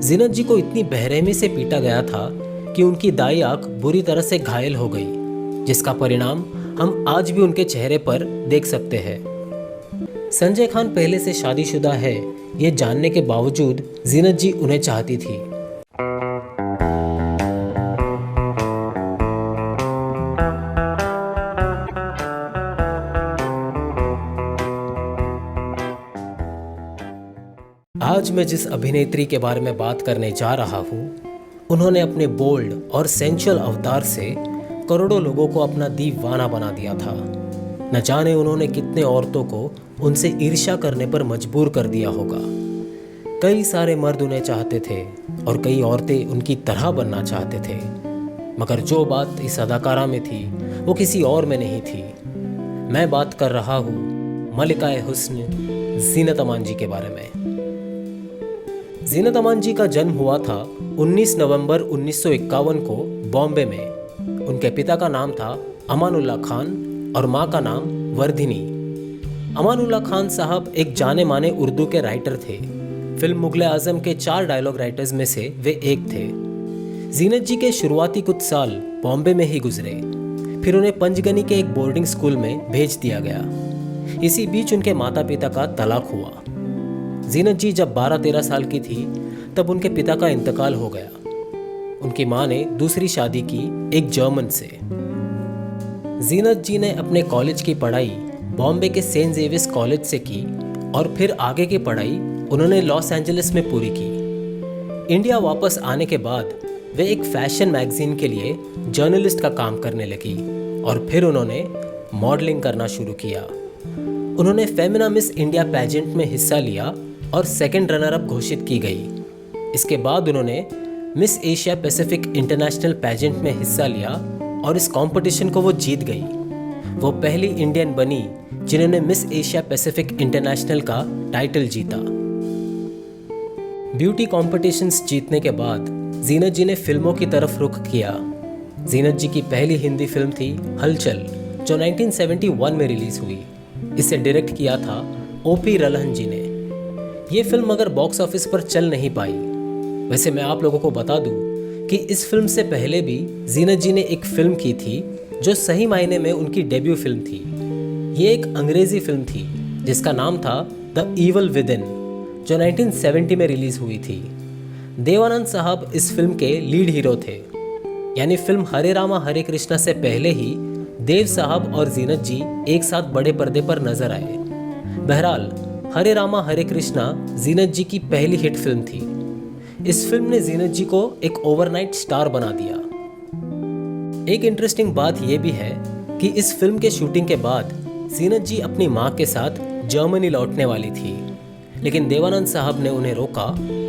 जीनत जी को इतनी बेरहमी से पीटा गया था कि उनकी दाई आंख बुरी तरह से घायल हो गई, जिसका परिणाम हम आज भी उनके चेहरे पर देख सकते हैं। संजय खान पहले से शादीशुदा है, ये जानने के बावजूद जीनत जी उन्हें चाहती थी। आज मैं जिस अभिनेत्री के बारे में बात करने जा रहा हूँ, उन्होंने अपने बोल्ड और सेंशुअल अवतार से करोड़ों लोगों को अपना दीवाना बना दिया था। न जाने उन्होंने कितने औरतों को उनसे ईर्ष्या करने पर मजबूर कर दिया होगा। कई सारे मर्द उन्हें चाहते थे और कई औरतें उनकी तरह बनना चाहते थे, मगर जो बात इस अदाकारा में थी वो किसी और में नहीं थी। मैं बात कर रहा हूँ मलिकाए हुस्न जीनत अमान जी के बारे में। जीनत अमान जी का जन्म हुआ था 19 नवंबर 1951 को बॉम्बे में। उनके पिता का नाम था अमानुल्लाह खान और माँ का नाम वर्धिनी। अमानुल्लाह खान साहब एक जाने माने उर्दू के राइटर थे। फिल्म मुगले आजम के 4 डायलॉग राइटर्स में से वे एक थे। जीनत जी के शुरुआती कुछ साल बॉम्बे में ही गुजरे, फिर उन्हें पंचगनी के एक बोर्डिंग स्कूल में भेज दिया गया। इसी बीच उनके माता पिता का तलाक हुआ। जीनत जी जब 12-13 साल की थी तब उनके पिता का इंतकाल हो गया। उनकी मां ने दूसरी शादी की एक जर्मन से। जीनत जी ने अपने कॉलेज की पढ़ाई बॉम्बे के सेंट जेवियर्स कॉलेज से की और फिर आगे की पढ़ाई उन्होंने लॉस एंजलिस में पूरी की। इंडिया वापस आने के बाद वे एक फैशन मैगजीन के लिए जर्नलिस्ट का काम करने लगी और फिर उन्होंने मॉडलिंग करना शुरू किया। उन्होंने फेमिना मिस इंडिया पैजेंट में हिस्सा लिया और सेकंड रनर अप घोषित की गई। इसके बाद उन्होंने miss Asia Pacific international pageant में हिस्सा लिया और इस कंपटीशन को वो जीत गई। वो पहली इंडियन बनी जिन्होंने मिस एशिया पैसिफिक इंटरनेशनल का टाइटल जीता। ब्यूटी कॉम्पिटिशन्स जीतने के बाद जीनत जी ने फिल्मों की तरफ रुख किया। जीनत जी की पहली हिंदी फिल्म थी हलचल, जो 1971 में रिलीज हुई। इसे डायरेक्ट किया था ओपी रलहन जी ने। ये फिल्म मगर बॉक्स ऑफिस पर चल नहीं पाई। वैसे मैं आप लोगों को बता दूं कि इस फिल्म से पहले भी जीनत जी ने एक फिल्म की थी जो सही मायने में उनकी डेब्यू फिल्म थी। ये एक अंग्रेजी फिल्म थी जिसका नाम था द ईवल विद इन, जो 1970 में रिलीज हुई थी। देवानंद साहब इस फिल्म के लीड हीरो थे। यानी फिल्म हरे रामा हरे कृष्णा से पहले ही देव साहब और जीनत जी एक साथ बड़े पर्दे पर नजर आए। बहरहाल हरे रामा हरे कृष्णा जीनत जी की पहली हिट फिल्म थी। इस फिल्म ने जीनत जी को एक ओवरनाइट स्टार बना दिया। एक इंटरेस्टिंग बात यह भी है कि इस फिल्म के शूटिंग के बाद जीनत जी अपनी मां के साथ जर्मनी लौटने वाली थी, लेकिन देवानंद साहब ने उन्हें रोका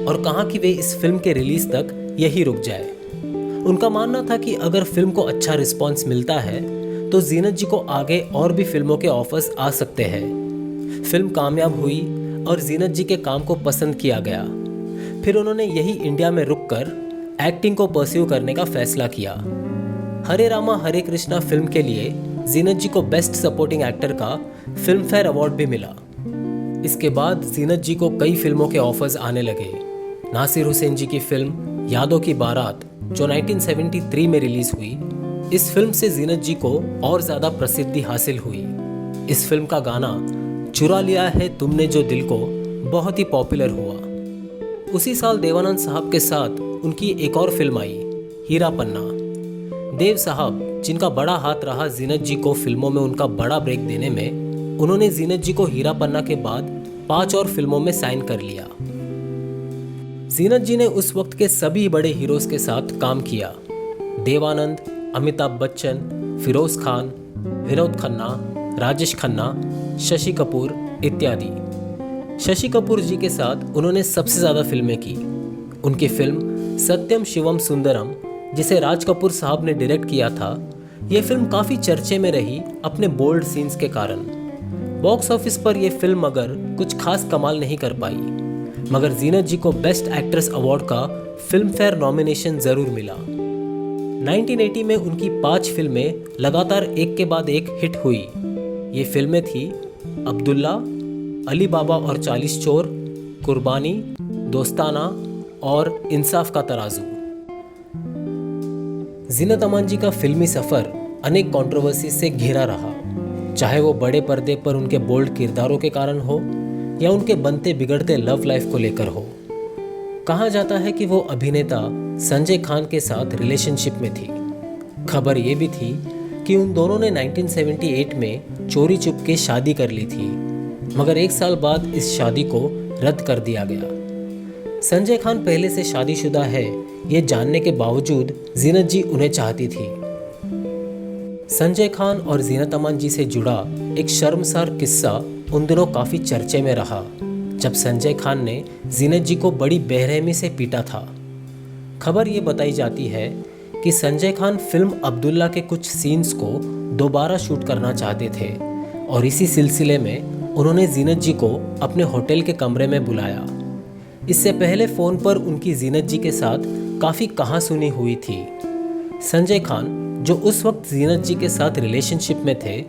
और कहा कि वे इस फिल्म के रिलीज तक यही रुक जाए। उनका मानना था कि अगर फिल्म को अच्छा रिस्पॉन्स मिलता है तो जीनत जी को आगे और भी फिल्मों के ऑफर्स आ सकते हैं। फिल्म कामयाब हुई और जीनत जी के काम को पसंद किया गया। फिर उन्होंने यही इंडिया में रुककर एक्टिंग को परस्यू करने का फैसला किया। हरे रामा हरे कृष्णा फिल्म के लिए जीनत जी को बेस्ट सपोर्टिंग एक्टर का फिल्म फेयर अवार्ड भी मिला। इसके बाद जीनत जी को कई फिल्मों के ऑफर्स आने लगे। नासिर हुसैन जी की फिल्म यादों की बारात, जो 1973 में रिलीज हुई, इस फिल्म से जीनत जी को और ज्यादा प्रसिद्धि हासिल हुई। इस फिल्म का गाना चुरा लिया है तुमने जो दिल को बहुत ही पॉपुलर हुआ। उसी साल देवानंद साहब के साथ उनकी एक और फिल्म आई, हीरा पन्ना। देव साहब, जिनका बड़ा हाथ रहा जीनत जी को फिल्मों में उनका बड़ा ब्रेक देने में, उन्होंने जीनत जी को हीरा पन्ना के बाद 5 और फिल्मों में साइन कर लिया। जीनत जी ने उस वक्त के सभी बड़े हीरोज के साथ काम किया। देवानंद, अमिताभ बच्चन, फिरोज खान, विनोद खन्ना, राजेश खन्ना, शशि कपूर इत्यादि। शशि कपूर जी के साथ उन्होंने सबसे ज़्यादा फिल्में की। उनकी फिल्म सत्यम शिवम सुंदरम, जिसे राज कपूर साहब ने डायरेक्ट किया था, यह फिल्म काफ़ी चर्चे में रही अपने बोल्ड सीन्स के कारण। बॉक्स ऑफिस पर यह फिल्म मगर कुछ खास कमाल नहीं कर पाई, मगर जीनत जी को बेस्ट एक्ट्रेस अवार्ड का फिल्म फेयर नॉमिनेशन ज़रूर मिला। 1980 में उनकी 5 फिल्में लगातार एक के बाद एक हिट हुई। ये फिल्में थी अब्दुल्ला, अली बाबा और 40 चोर, कुर्बानी, दोस्ताना, और इंसाफ का तराजू। जीनत अमान जी का फिल्मी सफर अनेक कंट्रोवर्सी से घिरा रहा, चाहे वो बड़े पर्दे पर उनके बोल्ड किरदारों के कारण हो या उनके बनते बिगड़ते लव लाइफ को लेकर हो। कहा जाता है कि वो अभिनेता संजय खान के साथ रिलेशनशिप में थी। खबर ये भी थी कि उन दोनों ने 1978 में चोरी चुपके शादी कर ली थी, मगर 1 साल बाद इस शादी को रद्द कर दिया गया। संजय खान पहले से शादीशुदा है ये जानने के बावजूद जीनत जी उन्हें चाहती थी। संजय खान और जीनत अमान जी से जुड़ा एक शर्मसार किस्सा उन दिनों काफी चर्चे में रहा, जब संजय खान ने जीनत जी को बड़ी बेरहमी से पीटा था। खबर ये बताई जाती है कि संजय खान फिल्म अब्दुल्ला के कुछ सीन्स को दोबारा शूट करना चाहते थे और इसी सिलसिले में उन्होंने जीनत जी को अपने होटल के कमरे में बुलाया। इससे पहले फ़ोन पर उनकी जीनत जी के साथ काफ़ी कहासुनी हुई थी। संजय खान, जो उस वक्त जीनत जी के साथ रिलेशनशिप में थे,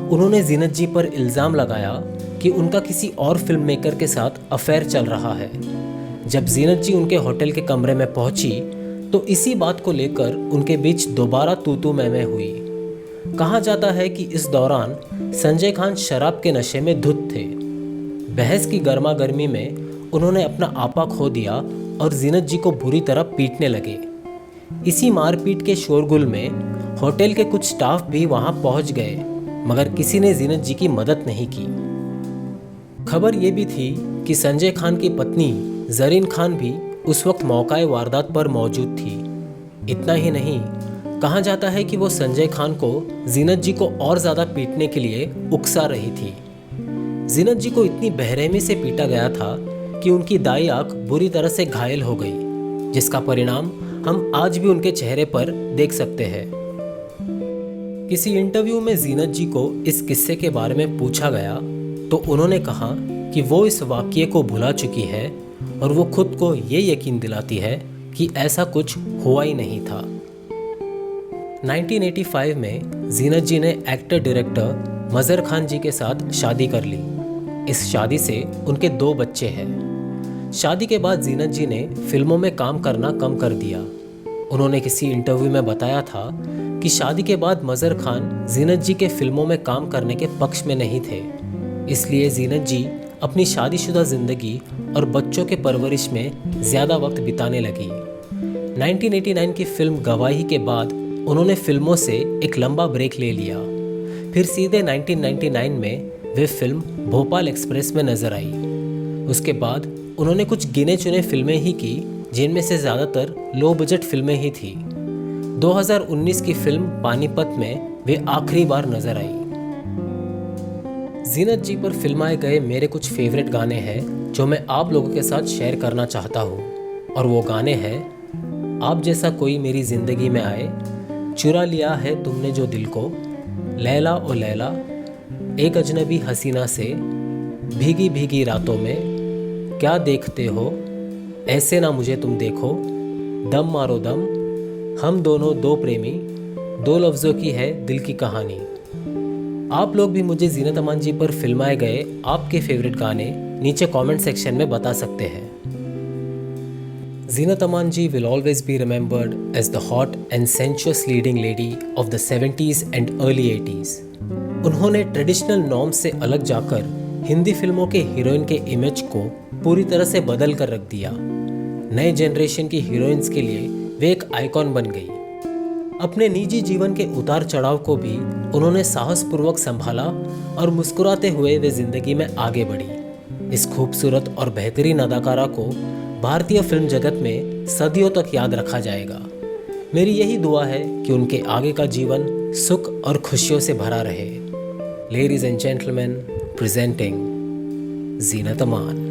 उन्होंने जीनत जी पर इल्ज़ाम लगाया कि उनका किसी और फिल्म मेकर के साथ अफेयर चल रहा है। जब जीनत जी उनके होटल के कमरे में पहुंची तो इसी बात को लेकर उनके बीच दोबारा तू मैं हुई। कहा जाता है कि इस दौरान संजय खान शराब के नशे में धुत थे। बहस की गर्मा गर्मी में उन्होंने अपना आपा खो दिया और जीनत जी को बुरी तरह पीटने लगे। इसी मारपीट के शोरगुल में होटल के कुछ स्टाफ भी वहां पहुंच गए, मगर किसी ने जीनत जी की मदद नहीं की। खबर ये भी थी कि संजय खान की पत्नी जरीन खान भी उस वक्त मौकाए वारदात पर मौजूद थी। इतना ही नहीं, कहा जाता है कि वो संजय खान को जीनत जी को और ज़्यादा पीटने के लिए उकसा रही थी। जीनत जी को इतनी बेरहमी से पीटा गया था कि उनकी दाई आंख बुरी तरह से घायल हो गई, जिसका परिणाम हम आज भी उनके चेहरे पर देख सकते हैं। किसी इंटरव्यू में जीनत जी को इस किस्से के बारे में पूछा गया तो उन्होंने कहा कि वो इस वाक़ये को भुला चुकी है और वो खुद को ये यकीन दिलाती है कि ऐसा कुछ हुआ ही नहीं था। 1985 में जीनत जी ने एक्टर डायरेक्टर मज़हर खान जी के साथ शादी कर ली। इस शादी से उनके 2 बच्चे हैं। शादी के बाद जीनत जी ने फिल्मों में काम करना कम कर दिया। उन्होंने किसी इंटरव्यू में बताया था कि शादी के बाद मज़हर खान जीनत जी के फिल्मों में काम करने के पक्ष में नहीं थे, इसलिए जीनत जी अपनी शादीशुदा ज़िंदगी और बच्चों के परवरिश में ज़्यादा वक्त बिताने लगी। 1989 की फिल्म गवाही के बाद उन्होंने फिल्मों से एक लंबा ब्रेक ले लिया। फिर सीधे 1999 में वे फिल्म भोपाल एक्सप्रेस में नजर आई। उसके बाद उन्होंने कुछ गिने चुने फिल्में ही की, जिनमें से ज़्यादातर लो बजट फिल्में ही थी। 2019 की फिल्म पानीपत में वे आखिरी बार नजर आई। जीनत जी पर फिल्माए गए मेरे कुछ फेवरेट गाने हैं जो मैं आप लोगों के साथ शेयर करना चाहता हूँ, और वो गाने हैं आप जैसा कोई मेरी ज़िंदगी में आए, चुरा लिया है तुमने जो दिल को, लैला ओ लैला, एक अजनबी हसीना से, भीगी भीगी रातों में, क्या देखते हो, ऐसे ना मुझे तुम देखो, दम मारो दम, हम दोनों 2 प्रेमी, 2 लफ्ज़ों की है दिल की कहानी। आप लोग भी मुझे जीनत अमान जी पर फिल्माए गए आपके फेवरेट गाने नीचे कमेंट सेक्शन में बता सकते हैं। जीनत अमान जी will always be remembered as the hot and sensuous leading lady of the 70s and early 80s. उन्होंने ट्रेडिशनल नॉर्म से अलग जाकर हिंदी फिल्मों के हीरोइन के इमेज को पूरी तरह से बदल कर रख दिया। नए जनरेशन की हीरोइंस के लिए वे एक आइकॉन बन गई। अपने निजी जीवन के उतार चढ़ाव को भी उन्होंने साहसपूर्वक संभाला और मुस्कुराते हुए वे जिंदगी में आगे बढ़ी। इस खूबसूरत और बेहतरीन अदाकारा को भारतीय फिल्म जगत में सदियों तक याद रखा जाएगा। मेरी यही दुआ है कि उनके आगे का जीवन सुख और खुशियों से भरा रहे। Ladies and gentleman, presenting Zeenat Aman.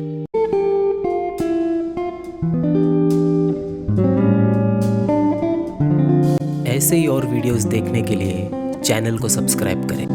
ऐसे ही और वीडियोस देखने के लिए चैनल को सब्सक्राइब करें।